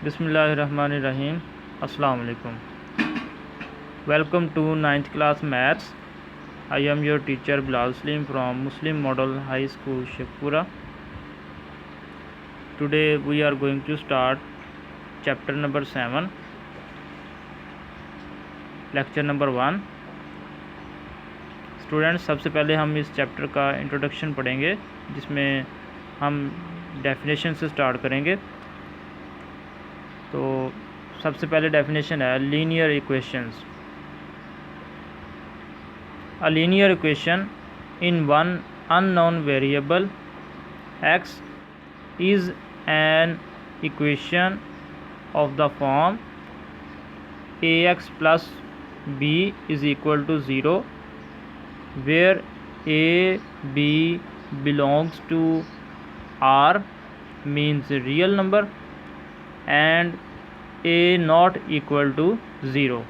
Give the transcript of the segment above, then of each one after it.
बिस्मिल्लाहिर्रहमानिर्रहीम। अस्सलाम वालेकुम। Welcome to 9th class maths. I am your teacher Bilal Saleem from Muslim model high school Sheikhupura. Today we are going to start chapter number 7, lecture number 1। Students, सबसे पहले हम इस chapter का introduction पढ़ेंगे, जिसमें हम डेफिनेशन से स्टार्ट करेंगे। तो सबसे पहले डेफिनेशन है linear equations. A linear equation in one unknown variable x is an equation of the form ax plus b is equal to 0 where a b belongs to R means real number and a not equal to 0.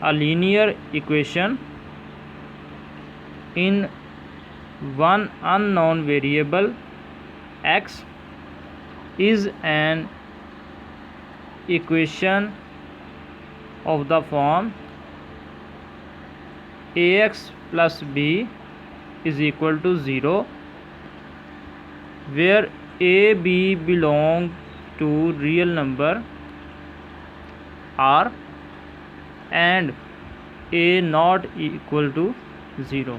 A linear equation in one unknown variable x is an equation of the form ax plus b is equal to 0 where a b belongs to real number r and a not equal to 0।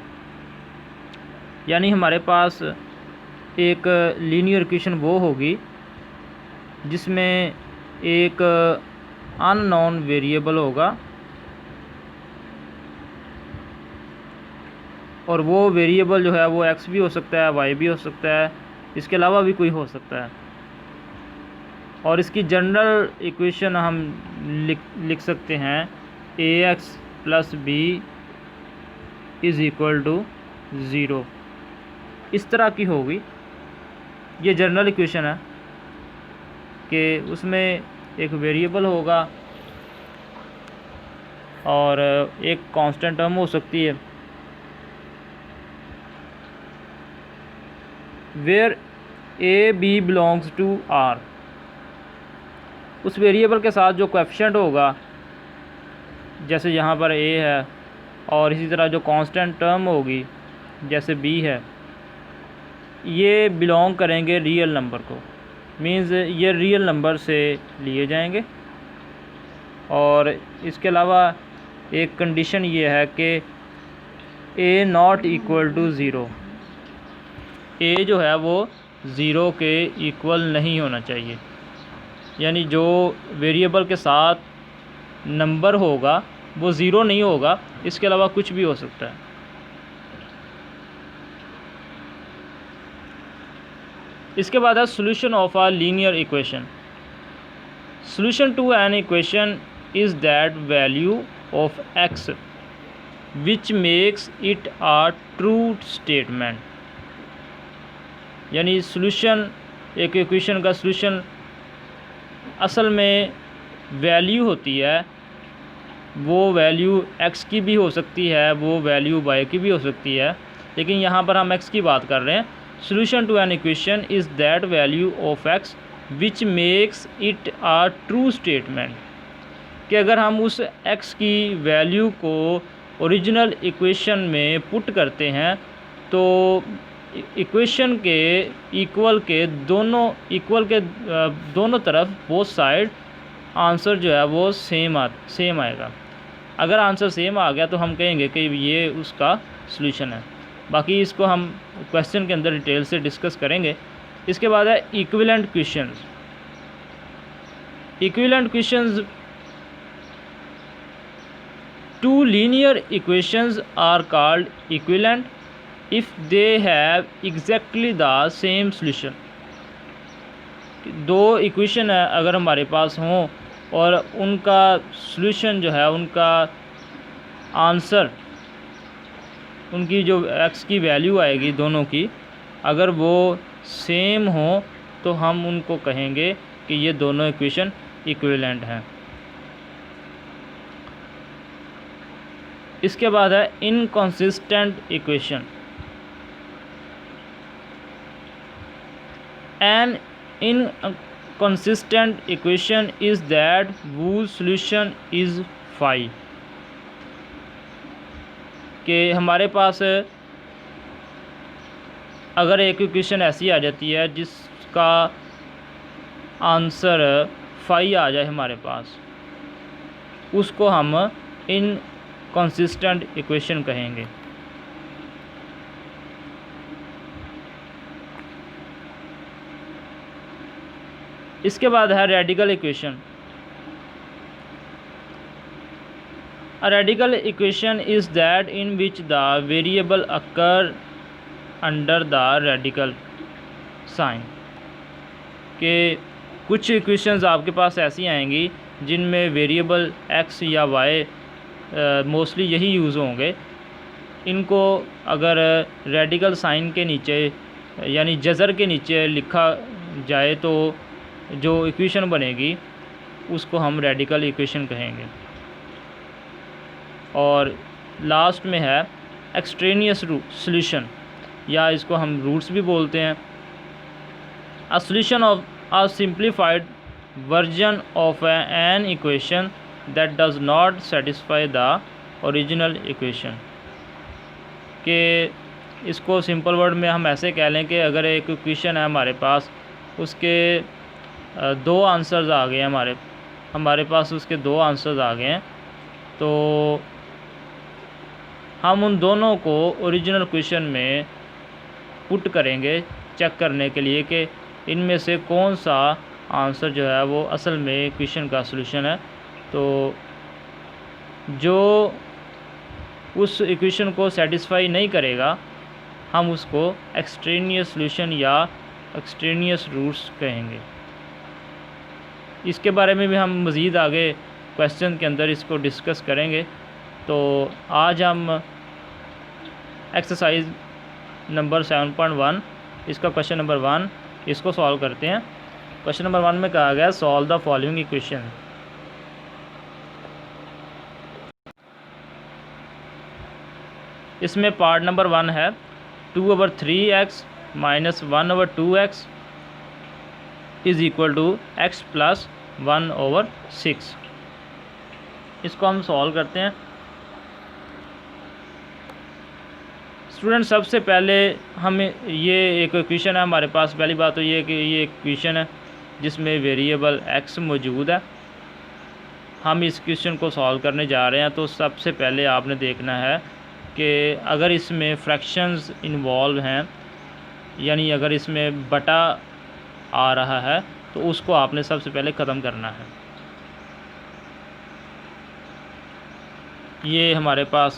यानी हमारे पास एक linear equation वो होगी जिसमें एक unknown variable होगा और वो वेरिएबल जो है वो x भी हो सकता है, y भी हो सकता है, इसके अलावा भी कोई हो सकता है। और इसकी जनरल इक्वेशन हम लिख सकते हैं ax plus b is equal to 0। इस तरह की होगी। ये जनरल इक्वेशन है कि उसमें एक वेरिएबल होगा और एक कांस्टेंट टर्म हो सकती है। Where a b belongs to r, उस वेरिएबल के साथ जो कोएफिशिएंट होगा, जैसे यहाँ पर ए है, और इसी तरह जो कांस्टेंट टर्म होगी जैसे बी है, ये बिलोंग करेंगे रियल नंबर को। मींस ये रियल नंबर से लिए जाएंगे। और इसके अलावा एक कंडीशन ये है कि ए नॉट इक्वल टू 0, ए जो है वो 0 के इक्वल नहीं होना चाहिए। यानी जो वेरिएबल के साथ नंबर होगा वो 0 नहीं होगा, इसके अलावा कुछ भी हो सकता है। इसके बाद है solution of a linear equation. Solution to an equation is that value of x which makes it a true statement. यानी सोल्यूशन, एक इक्वेशन का सोल्यूशन असल में वैल्यू होती है। वो वैल्यू x की भी हो सकती है, वो वैल्यू y की भी हो सकती है, लेकिन यहाँ पर हम x की बात कर रहे हैं। Solution to an equation is that value of x which makes it a true statement. कि अगर हम उस x की वैल्यू को ओरिजिनल इक्वेशन में पुट करते हैं तो इक्वेशन के इक्वल के दोनों तरफ बोथ साइड आंसर जो है वो सेम आएगा। अगर आंसर सेम आ गया तो हम कहेंगे कि ये उसका सॉल्यूशन है। बाकी इसको हम क्वेश्चन के अंदर डिटेल से डिस्कस करेंगे। इसके बाद है equivalent questions. Equivalent questions, two linear equations are called equivalent if they have exactly the same solution. दो इक्वेशन है अगर हमारे पास हों और उनका सॉल्यूशन जो है, उनका आंसर, उनकी जो x की वैल्यू आएगी दोनों की, अगर वो सेम हो तो हम उनको कहेंगे कि ये दोनों इक्वेशन इक्विवेलेंट हैं। इसके बाद है inconsistent equation. An inconsistent equation is that whose solution is phi। कि हमारे पास अगर एक इक्वेशन ऐसी आ जाती है जिसका आंसर फाई आ जाए हमारे पास, उसको हम इनकंसिस्टेंट इक्वेशन कहेंगे। इसके बाद है radical equation. A radical equation is that in which the variable occur under the radical sign. के कुछ इक्वेशंस आपके पास ऐसी आएंगी जिनमें वेरिएबल एक्स या वाई मोस्टली यही यूज़ होंगे। इनको अगर रेडिकल साइन के नीचे यानी जज़र के नीचे लिखा जाए तो जो इक्वेशन बनेगी उसको हम रेडिकल इक्वेशन कहेंगे। और लास्ट में है एक्सट्रेनियस सॉल्यूशन, या इसको हम रूट्स भी बोलते हैं। A solution of a simplified version of an equation that does not satisfy the original equation. के इसको सिंपल वर्ड में हम ऐसे कह लें कि अगर एक इक्वेशन है हमारे पास, उसके दो आंसर्स आ गए हैं, हमारे पास उसके दो आंसर्स आ गए हैं, तो हम उन दोनों को ओरिजिनल इक्वेशन में पुट करेंगे चेक करने के लिए कि इनमें से कौन सा आंसर जो है वो असल में इक्वेशन का सॉल्यूशन है। तो जो उस इक्वेशन को सेटिस्फाई नहीं करेगा हम उसको एक्सट्रेनियस सॉल्यूशन या एक्सट्रेनियस रूट्स कहेंगे। इसके बारे में भी हम मज़ीद आगे क्वेश्चन के अंदर इसको डिस्कस करेंगे। तो आज हम एक्सरसाइज नंबर 7.1 इसका क्वेश्चन नंबर 1 इसको सॉल्व करते हैं। क्वेश्चन नंबर 1 में कहा गया सॉल्व द फॉलोइंग इक्वेशन। इसमें पार्ट नंबर 1 है 2/3x minus 1/2x is equal to x plus 1/6। इसको हम सॉल्व करते हैं। स्टूडेंट सबसे पहले हम ये एक इक्वेशन है हमारे पास, पहली बात तो ये कि ये इक्वेशन है जिसमें वेरिएबल x मौजूद है। हम इस क्वेश्चन को सॉल्व करने जा रहे हैं। तो सबसे पहले आपने देखना है कि अगर इसमें फ्रैक्शंस इन्वॉल्व हैं, यानी अगर इसमें बटा आ रहा है तो उसको आपने सबसे पहले ख़त्म करना है। ये हमारे पास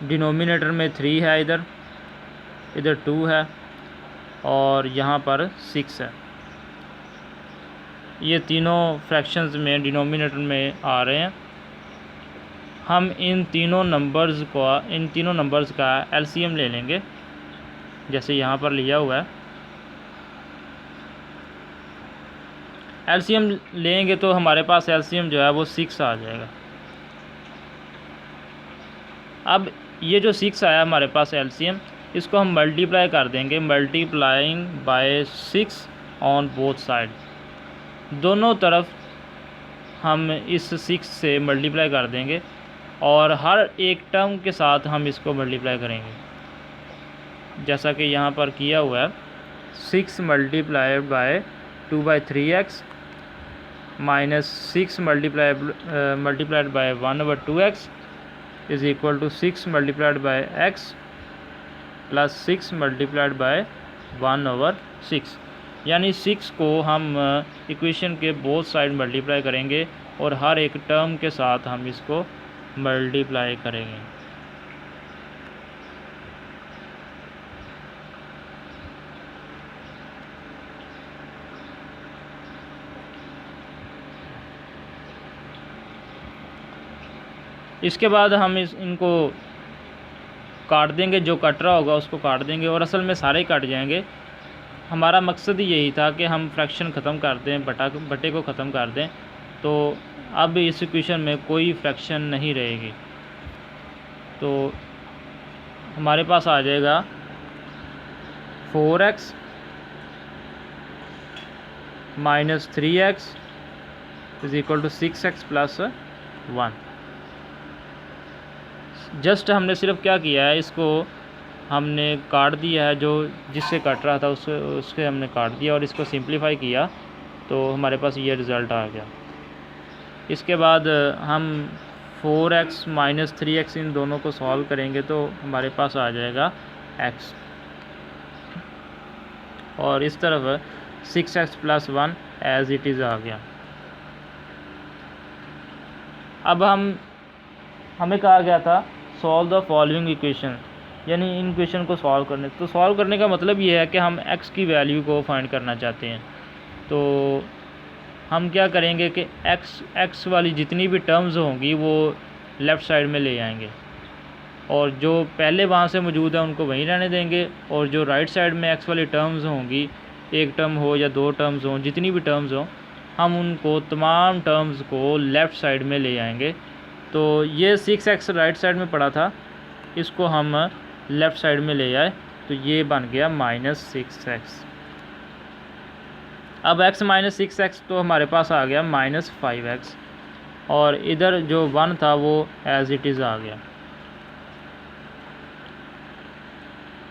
डिनोमिनेटर में 3 है, इधर 2 है और यहाँ पर 6 है। ये तीनों फ्रैक्शंस में डिनोमिनेटर में आ रहे हैं। हम इन तीनों नंबर्स का एलसीएम ले लेंगे, जैसे यहाँ पर लिया हुआ है। एलसीएम लेंगे तो हमारे पास एलसीएम जो है वो 6 आ जाएगा। अब ये जो 6 आया हमारे पास एलसीएम, इसको हम मल्टीप्लाई कर देंगे, multiplying by 6 on both side. दोनों तरफ हम इस 6 से मल्टीप्लाई कर देंगे और हर एक टर्म के साथ हम इसको मल्टीप्लाई करेंगे, जैसा कि यहाँ पर किया हुआ है। 6 multiplied by 2/3x minus 6 multiplied by 1/2x is equal to 6 multiplied by x plus 6 multiplied by 1/6। यानी 6 को हम इक्वेशन के बोथ साइड मल्टीप्लाई करेंगे और हर एक टर्म के साथ हम इसको मल्टीप्लाई करेंगे। इसके बाद हम इनको काट देंगे, जो कट रहा होगा उसको काट देंगे और असल में सारे कट जाएंगे। हमारा मकसद ही यही था कि हम फ्रैक्शन ख़त्म कर दें, बटे को ख़त्म कर दें। तो अब इस इक्वेशन में कोई फ्रैक्शन नहीं रहेगी। तो हमारे पास आ जाएगा 4x minus 3x is equal to 6x plus 1। Just हमने सिर्फ क्या किया है, इसको हमने काट दिया है, जो जिससे कट रहा था उसके हमने काट दिया और इसको सिंप्लीफाई किया तो हमारे पास ये रिज़ल्ट आ गया। इसके बाद हम 4x माइनस 3x इन दोनों को सॉल्व करेंगे तो हमारे पास आ जाएगा x, और इस तरफ 6x plus 1 as it is आ गया। अब हमें कहा गया था सॉल्व द फॉलोइंग इक्वेशन, यानी इन इक्वेशन को सॉल्व करने। तो सॉल्व करने का मतलब ये है कि हम x की वैल्यू को फाइंड करना चाहते हैं। तो हम क्या करेंगे कि x वाली जितनी भी टर्म्स होंगी वो लेफ़्ट साइड में ले आएंगे, और जो पहले वहाँ से मौजूद है उनको वहीं रहने देंगे, और जो राइट साइड में x वाली टर्म्स होंगी, एक टर्म हो या दो टर्म्स हों, जितनी भी टर्म्स हों, हम उनको तमाम टर्म्स को लेफ़्ट साइड में ले आएंगे। तो ये 6x राइट साइड में पड़ा था, इसको हम लेफ़्ट साइड में ले आए तो ये बन गया माइनस 6x। अब x माइनस 6x तो हमारे पास आ गया माइनस 5x, और इधर जो 1 था वो एज इट इज़ आ गया।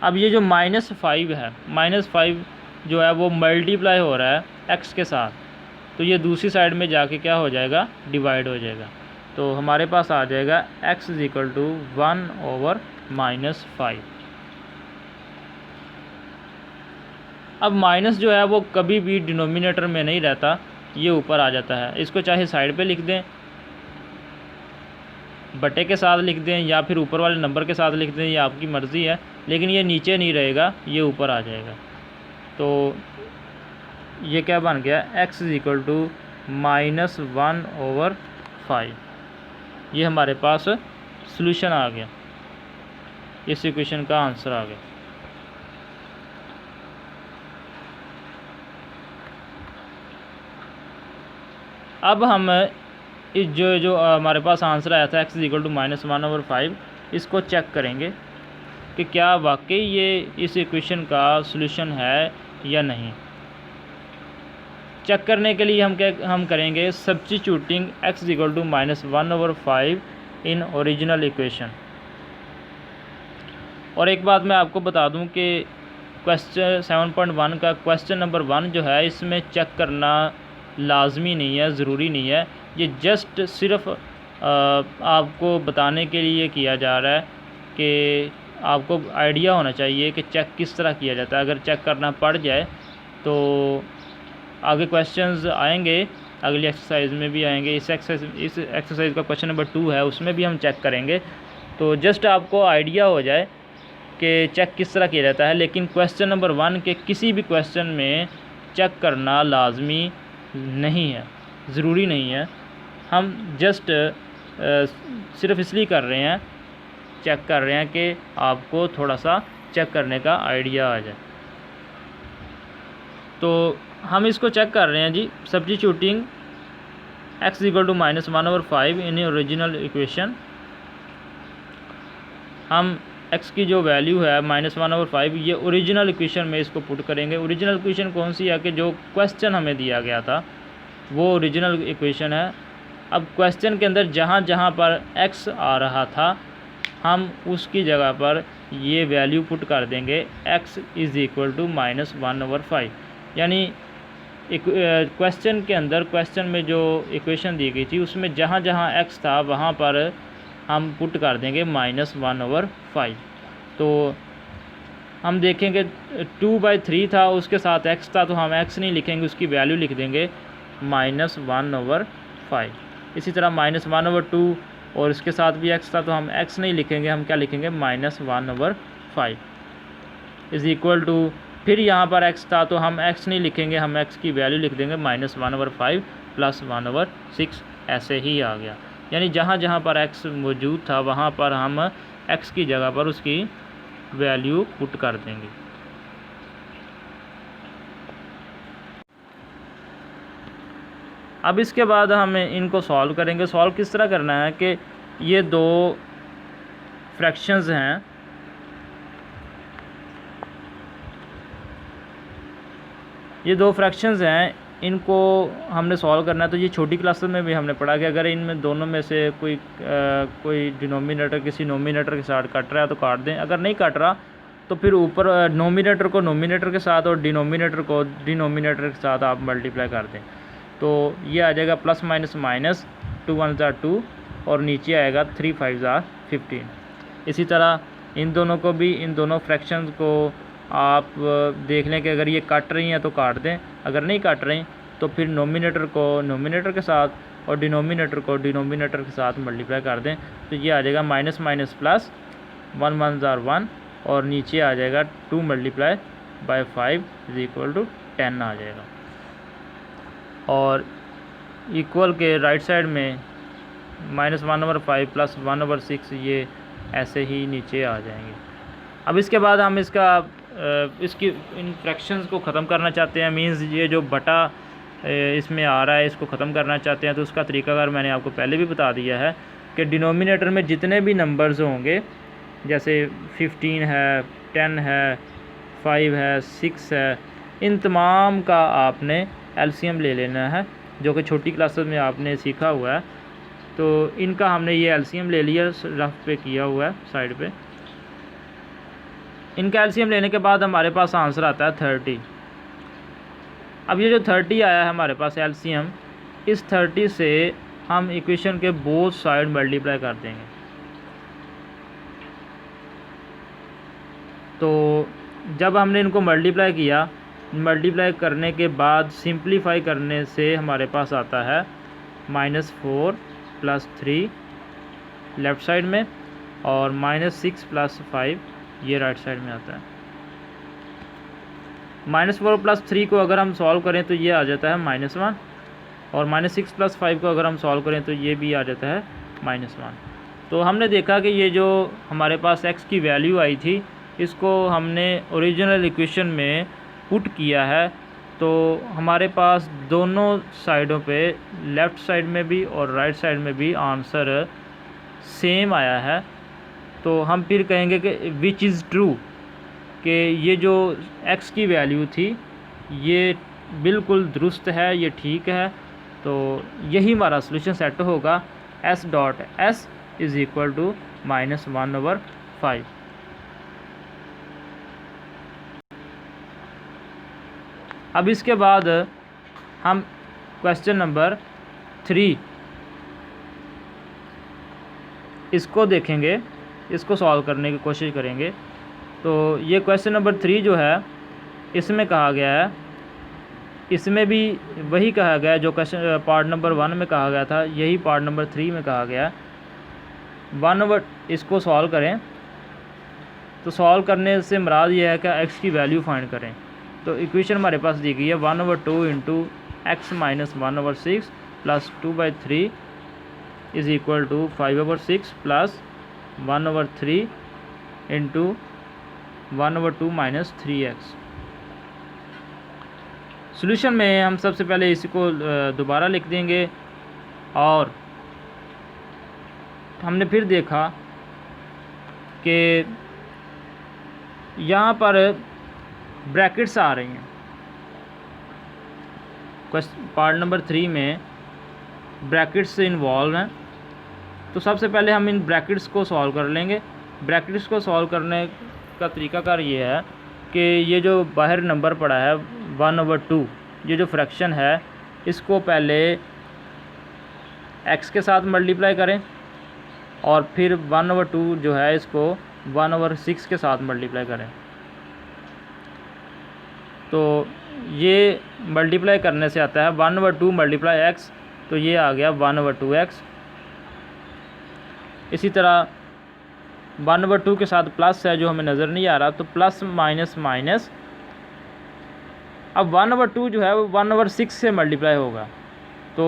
अब ये जो माइनस 5 है, माइनस 5 जो है वो मल्टीप्लाई हो रहा है x के साथ, तो ये दूसरी साइड में जाके क्या हो जाएगा, डिवाइड हो जाएगा। तो हमारे पास आ जाएगा x is equal to 1 over minus 5। अब माइनस जो है वो कभी भी डिनोमिनेटर में नहीं रहता, ये ऊपर आ जाता है। इसको चाहे साइड पे लिख दें, बटे के साथ लिख दें, या फिर ऊपर वाले नंबर के साथ लिख दें, ये आपकी मर्ज़ी है, लेकिन ये नीचे नहीं रहेगा, ये ऊपर आ जाएगा। तो ये क्या बन गया, x is equal to minus 1 over 5। ये हमारे पास सॉल्यूशन आ गया, इस इक्वेशन का आंसर आ गया। अब हम इस जो हमारे पास आंसर आया था x is equal to minus 1 over 5, इसको चेक करेंगे कि क्या वाकई ये इस इक्वेशन का सॉल्यूशन है या नहीं। चेक करने के लिए हम करेंगे substituting x is equal to minus 1 over 5 in original equation. और एक बात मैं आपको बता दूं कि क्वेश्चन 7.1 का क्वेश्चन नंबर 1 जो है, इसमें चेक करना लाजमी नहीं है, ज़रूरी नहीं है। ये जस्ट सिर्फ आपको बताने के लिए किया जा रहा है कि आपको आइडिया होना चाहिए कि चेक किस तरह किया जाता है। अगर चेक करना पड़ जाए तो आगे क्वेश्चंस आएंगे, अगली एक्सरसाइज में भी आएंगे। इस एक्सरसाइज का क्वेश्चन नंबर 2 है, उसमें भी हम चेक करेंगे। तो जस्ट आपको आइडिया हो जाए कि चेक किस तरह किया जाता है। लेकिन क्वेश्चन नंबर 1 के किसी भी क्वेश्चन में चेक करना लाजमी नहीं है, ज़रूरी नहीं है। हम जस्ट सिर्फ इसलिए कर रहे हैं, चेक कर रहे हैं कि आपको थोड़ा सा चेक करने का आइडिया आ जाए। तो हम इसको चेक कर रहे हैं जी, substituting x equal to minus 1 over 5 in original equation. हम x की जो वैल्यू है माइनस 1 ओवर 5, ये ओरिजिनल इक्वेशन में इसको पुट करेंगे। ओरिजिनल इक्वेशन कौन सी है कि जो क्वेश्चन हमें दिया गया था वो ओरिजिनल इक्वेशन है। अब क्वेश्चन के अंदर जहाँ जहाँ पर x आ रहा था, हम उसकी जगह पर ये वैल्यू पुट कर देंगे, x is equal to minus 1 over 5। यानी क्वेश्चन के अंदर, क्वेश्चन में जो इक्वेशन दी गई थी उसमें जहाँ जहाँ x था वहाँ पर हम पुट कर देंगे माइनस 1 ओवर 5। तो हम देखेंगे 2/3 था, उसके साथ x था, तो हम x नहीं लिखेंगे, उसकी वैल्यू लिख देंगे माइनस 1 ओवर 5। इसी तरह माइनस 1 ओवर 2 और इसके साथ भी x था, तो हम x नहीं लिखेंगे, हम क्या लिखेंगे, minus 1 over 5 is equal to, फिर यहाँ पर x था तो हम x नहीं लिखेंगे, हम x की वैल्यू लिख देंगे माइनस 1 ओवर 5 प्लस 1 ओवर 6, ऐसे ही आ गया। यानी जहाँ जहाँ पर x मौजूद था वहाँ पर हम x की जगह पर उसकी वैल्यू पुट कर देंगे। अब इसके बाद हम इनको सॉल्व करेंगे। सॉल्व किस तरह करना है कि ये दो फ्रैक्शंस हैं, ये दो फ्रैक्शंस हैं, इनको हमने सॉल्व करना है। तो ये छोटी क्लासेस में भी हमने पढ़ा कि अगर इनमें दोनों में से कोई डिनोमिनेटर किसी नोमिनेटर के साथ कट रहा है तो काट दें, अगर नहीं कट रहा तो फिर ऊपर नोमिनेटर को नोमिनेटर के साथ और डिनोमिनेटर को डिनोमिनेटर के साथ आप मल्टीप्लाई कर दें। तो ये आ जाएगा प्लस माइनस माइनस, 2 1 ज़ा 2 और नीचे आएगा 3 5 ज़ा 15। इसी तरह इन दोनों को भी, इन दोनों फ्रैक्शंस को आप देख लें कि अगर ये काट रही हैं तो काट दें, अगर नहीं काट रही तो फिर नोमिनेटर को नोमिनेटर के साथ और डिनोमिनेटर को डिनोमिनेटर के साथ मल्टीप्लाई कर दें। तो ये आ जाएगा माइनस माइनस प्लस, 1 1 ज़ा 1 और नीचे आ जाएगा 2 multiply by 5 is equal to 10 आ जाएगा। और इक्वल के राइट साइड में -1/5 प्लस 1/6 ये ऐसे ही नीचे आ जाएंगे। अब इसके बाद हम इसकी इन फ्रैक्शंस को ख़त्म करना चाहते हैं, मींस ये जो बटा इसमें आ रहा है इसको ख़त्म करना चाहते हैं। तो उसका तरीकाकार मैंने आपको पहले भी बता दिया है कि डिनोमिनेटर में जितने भी नंबर्स होंगे, जैसे 15 है, 10 है, 5 है, 6 है, इन तमाम का आपने एलसीएम ले लेना है, जो कि छोटी क्लासेस में आपने सीखा हुआ है। तो इनका हमने ये एलसीएम ले लिया, रफ पे किया हुआ है साइड पे। इनका एलसीएम लेने के बाद हमारे पास आंसर आता है 30। अब ये जो 30 आया है हमारे पास एलसीएम, इस 30 से हम इक्वेशन के बोथ साइड मल्टीप्लाई कर देंगे। तो जब हमने इनको मल्टीप्लाई किया, मल्टीप्लाई करने के बाद सिंप्लीफाई करने से हमारे पास आता है -4 + 3 लेफ़्ट साइड में और -6 + 5 ये राइट साइड में आता है। -4 + 3 को अगर हम सॉल्व करें तो ये आ जाता है -1 और -6 + 5 को अगर हम सॉल्व करें तो ये भी आ जाता है -1। तो हमने देखा कि ये जो हमारे पास x की वैल्यू आई थी, इसको हमने ओरिजिनल इक्वेशन में पुट किया है। तो हमारे पास दोनों साइडों पे, लेफ़्ट साइड में भी और राइट साइड में भी आंसर सेम आया है। तो हम फिर कहेंगे कि विच इज़ ट्रू, कि ये जो x की वैल्यू थी ये बिल्कुल दुरुस्त है, ये ठीक है। तो यही हमारा सॉल्यूशन सेट होगा, S.S इज़ इक्वल टू -1/5। अब इसके बाद हम क्वेश्चन नंबर 3 इसको देखेंगे, इसको सॉल्व करने की कोशिश करेंगे। तो ये क्वेश्चन नंबर 3 जो है, इसमें कहा गया है, इसमें भी वही कहा गया है जो क्वेश्चन पार्ट नंबर 1 में कहा गया था, यही पार्ट नंबर 3 में कहा गया है। इसको सॉल्व करें। तो सॉल्व करने से मुराद ये है कि x की वैल्यू फाइंड करें। तो इक्वेशन हमारे पास दी गई है 1/2 × x - 1/6 + 2/3 is equal to 5/6 + 1/3 × 1/2 - 3x। Solution में हम सबसे पहले इसको दोबारा लिख देंगे और हमने फिर देखा कि यहाँ पर ब्रैकेट्स आ रही हैं। पार्ट नंबर 3 में ब्रैकेट्स इन्वॉल्व हैं। तो सबसे पहले हम इन ब्रैकेट्स को सॉल्व कर लेंगे। ब्रैकेट्स को सॉल्व करने का तरीकाकार ये है कि ये जो बाहर नंबर पड़ा है 1/2, ये जो फ्रैक्शन है इसको पहले x के साथ मल्टीप्लाई करें और फिर 1/2 जो है इसको 1/6 के साथ मल्टीप्लाई करें। तो ये मल्टीप्लाई करने से आता है 1/2 × x, तो ये आ गया 1/2x। इसी तरह 1/2 के साथ प्लस है जो हमें नज़र नहीं आ रहा, तो प्लस माइनस माइनस। अब 1/2 जो है वो 1/6 से मल्टीप्लाई होगा। तो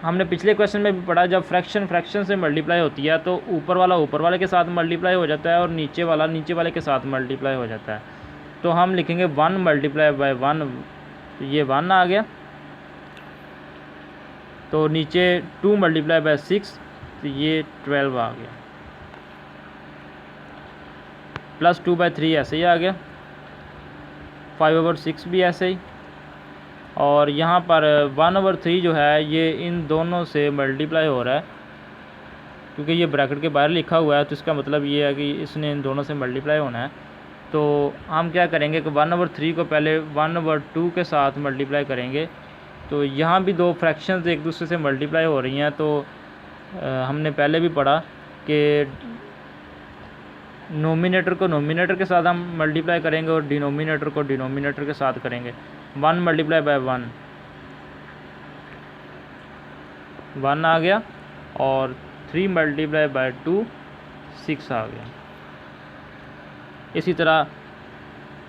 हमने पिछले क्वेश्चन में भी पढ़ा, जब फ्रैक्शन से मल्टीप्लाई होती है तो ऊपर वाला ऊपर वाले के साथ मल्टीप्लाई हो जाता है और नीचे वाला नीचे वाले के साथ मल्टीप्लाई हो जाता है। तो हम लिखेंगे 1 × 1, तो ये 1 आ गया। तो नीचे 2 × 6, तो ये 12 आ गया। +2/3 ऐसे ही आ गया, 5/6 भी ऐसे ही, और यहाँ पर 1/3 जो है ये इन दोनों से मल्टीप्लाई हो रहा है, क्योंकि ये ब्रैकेट के बाहर लिखा हुआ है, तो इसका मतलब ये है कि इसने इन दोनों से मल्टीप्लाई होना है। तो हम क्या करेंगे कि 1/3 को पहले 1/2 के साथ मल्टीप्लाई करेंगे। तो यहाँ भी दो फ्रैक्शंस एक दूसरे से मल्टीप्लाई हो रही हैं। तो हमने पहले भी पढ़ा कि नोमिनेटर को नोमिनेटर के साथ हम मल्टीप्लाई करेंगे और डिनोमिनेटर को डिनोमिनेटर के साथ करेंगे। 1 मल्टीप्लाई बाय 1 आ गया, और 3 मल्टीप्लाई बाय 2 6 आ गया। इसी तरह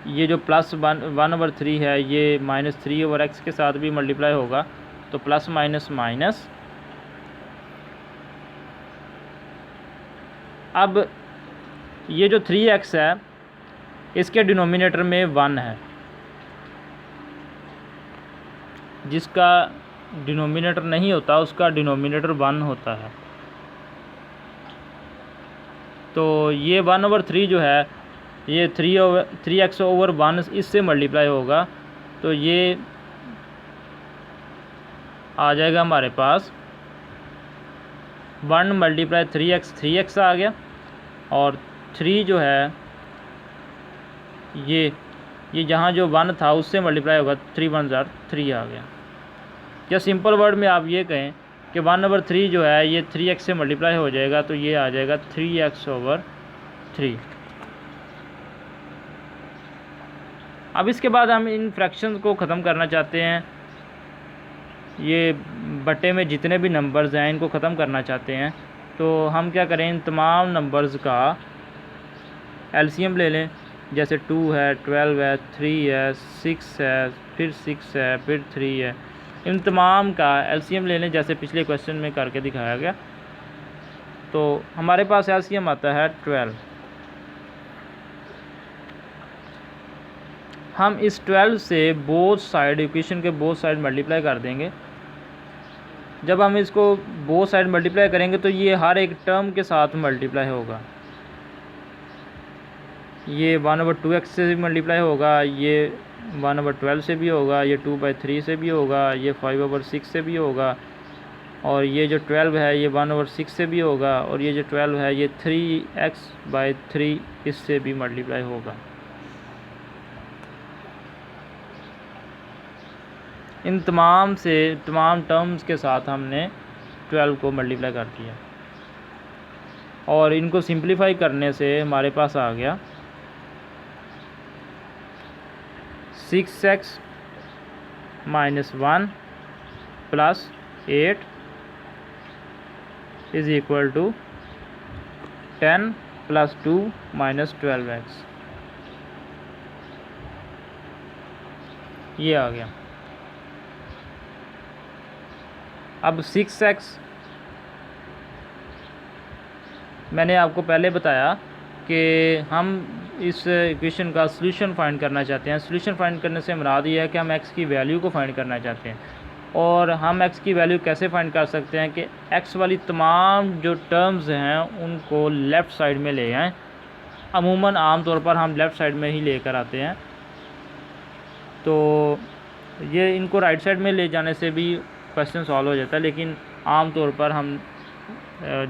ये जो +1/3 है ये -3/x के साथ भी मल्टीप्लाई होगा। तो प्लस माइनस माइनस। अब ये जो 3x है इसके डिनोमिनेटर में 1 है, जिसका डिनोमिनेटर नहीं होता उसका डिनोमिनेटर 1 होता है। तो ये 1/3 जो है ये 3x/1 इससे मल्टीप्लाई होगा। तो ये आ जाएगा हमारे पास 1 मल्टीप्लाई 3x आ गया, और 3 जो है ये जहाँ जो 1 था उससे मल्टीप्लाई होगा, 3 1 3 आ गया। या सिंपल वर्ड में आप ये कहें कि 1/3 जो है ये 3x से मल्टीप्लाई हो जाएगा, तो ये आ जाएगा 3x/3। अब इसके बाद हम इन फ्रैक्शंस को ख़त्म करना चाहते हैं। ये बटे में जितने भी नंबर्स हैं इनको ख़त्म करना चाहते हैं। तो हम क्या करें, इन तमाम नंबर्स का एलसीएम ले लें। जैसे 2 है, 12 है, 3 है, 6 है, फिर 6 है, फिर 3 है। इन तमाम का एलसीएम ले लें जैसे पिछले क्वेश्चन में करके दिखाया गया। तो हमारे पास एलसीएम आता है 12। हम इस 12 से बोथ साइड इक्वेशन के बोथ साइड मल्टीप्लाई कर देंगे। जब हम इसको बोथ साइड मल्टीप्लाई करेंगे तो ये हर एक टर्म के साथ मल्टीप्लाई होगा। ये 1/2x से भी मल्टीप्लाई होगा, ये 1/12 से भी होगा, ये 2/3 से भी होगा, ये 5/6 से भी होगा, और ये जो 12 है ये 1/6 से भी होगा, और ये जो 12 है ये 3x/3 इससे भी मल्टीप्लाई होगा। इन तमाम टर्म्स के साथ हमने 12 को मल्टीप्लाई कर दिया, और इनको सिंप्लीफाई करने से हमारे पास आ गया 6x - 1 + 8 = 10 + 2 - 12x। ये आ गया। अब 6x मैंने आपको पहले बताया कि हम इस इक्वेशन का सॉल्यूशन फाइंड करना चाहते हैं। सॉल्यूशन फाइंड करने से मुराद ये है कि हम x की वैल्यू को फाइंड करना चाहते हैं। और हम x की वैल्यू कैसे फाइंड कर सकते हैं कि x वाली तमाम जो टर्म्स हैं उनको लेफ़्ट साइड में ले आएँ। अमूमन आम तौर पर हम लेफ़्ट साइड में ही लेकर आते हैं। तो ये इनको राइट साइड में ले जाने से भी क्वेश्चन सॉल्व हो जाता है, लेकिन आम तौर पर हम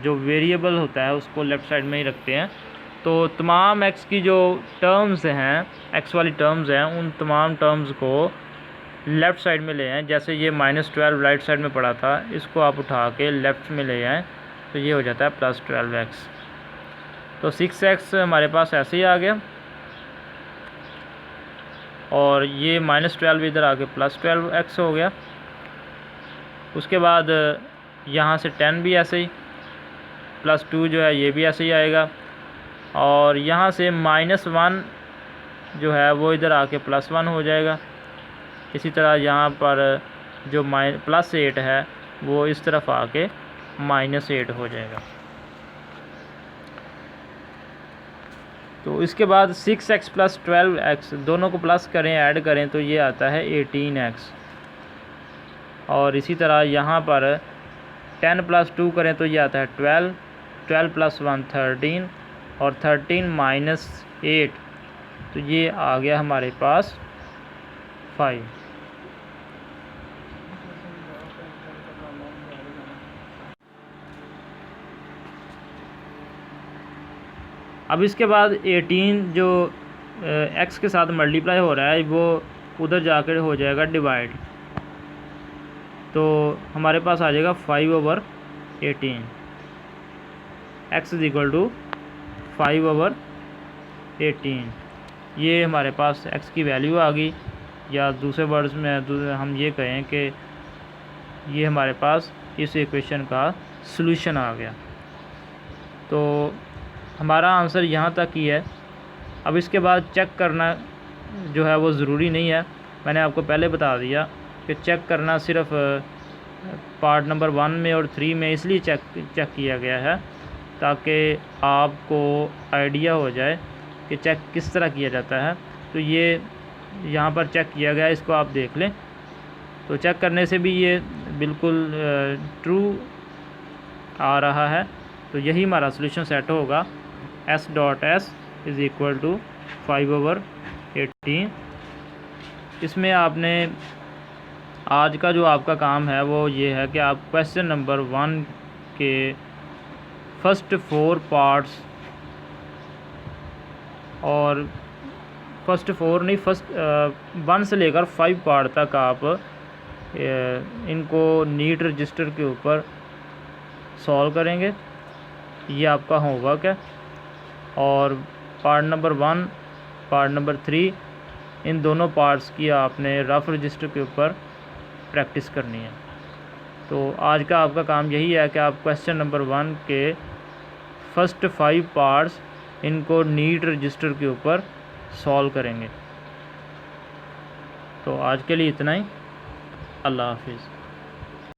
जो वेरिएबल होता है उसको लेफ़्ट साइड में ही रखते हैं। तो तमाम x की जो टर्म्स हैं, x वाली टर्म्स हैं, उन तमाम टर्म्स को लेफ़्ट साइड में ले आएँ। जैसे ये -12 राइट साइड में पड़ा था, इसको आप उठा के लेफ़्ट में ले आएँ, तो ये हो जाता है +12x। तो 6x हमारे पास ऐसे ही आ गया, और ये -12 इधर आके +12x हो गया। उसके बाद यहाँ से 10 भी ऐसे ही, +2 जो है ये भी ऐसे ही आएगा, और यहाँ से -1 जो है वो इधर आके +1 हो जाएगा। इसी तरह यहाँ पर जो +8 है वो इस तरफ आके -8 हो जाएगा। तो इसके बाद 6x + 12x दोनों को प्लस करें, ऐड करें, तो ये आता है 18x। और इसी तरह यहाँ पर 10 + 2 करें तो ये आता है 12, 12 + 1 13, और 13 - 8 तो ये आ गया हमारे पास 5। अब इसके बाद 18 जो x के साथ मल्टीप्लाई हो रहा है वो उधर जाकर हो जाएगा डिवाइड, तो हमारे पास आ जाएगा 5/18, x इज इक्वल टू 5/18। ये हमारे पास x की वैल्यू आ गई, या दूसरे वर्ड्स में हम ये कहें कि ये हमारे पास इस इक्वेशन का सॉल्यूशन आ गया। तो हमारा आंसर यहाँ तक ही है। अब इसके बाद चेक करना जो है वो ज़रूरी नहीं है, मैंने आपको पहले बता दिया कि चेक करना सिर्फ पार्ट नंबर 1 में और 3 में इसलिए चेक किया गया है ताकि आपको आइडिया हो जाए कि चेक किस तरह किया जाता है। तो ये यहाँ पर चेक किया गया, इसको आप देख लें। तो चेक करने से भी ये बिल्कुल ट्रू आ रहा है, तो यही हमारा सॉल्यूशन सेट होगा। s.s is equal to 5/18। इसमें आपने आज का जो आपका काम है वो ये है कि आप क्वेश्चन नंबर 1 के फर्स्ट 4 पार्ट्स, और फर्स्ट 1 से लेकर 5 पार्ट तक आप इनको नीट रजिस्टर के ऊपर सॉल्व करेंगे। ये आपका होमवर्क है। और पार्ट नंबर 1, पार्ट नंबर 3, इन दोनों पार्ट्स की आपने रफ रजिस्टर के ऊपर प्रैक्टिस करनी है। तो आज का आपका काम यही है कि आप क्वेश्चन नंबर 1 के फर्स्ट 5 पार्ट्स इनको नीट रजिस्टर के ऊपर सॉल्व करेंगे। तो आज के लिए इतना ही। अल्लाह हाफिज़।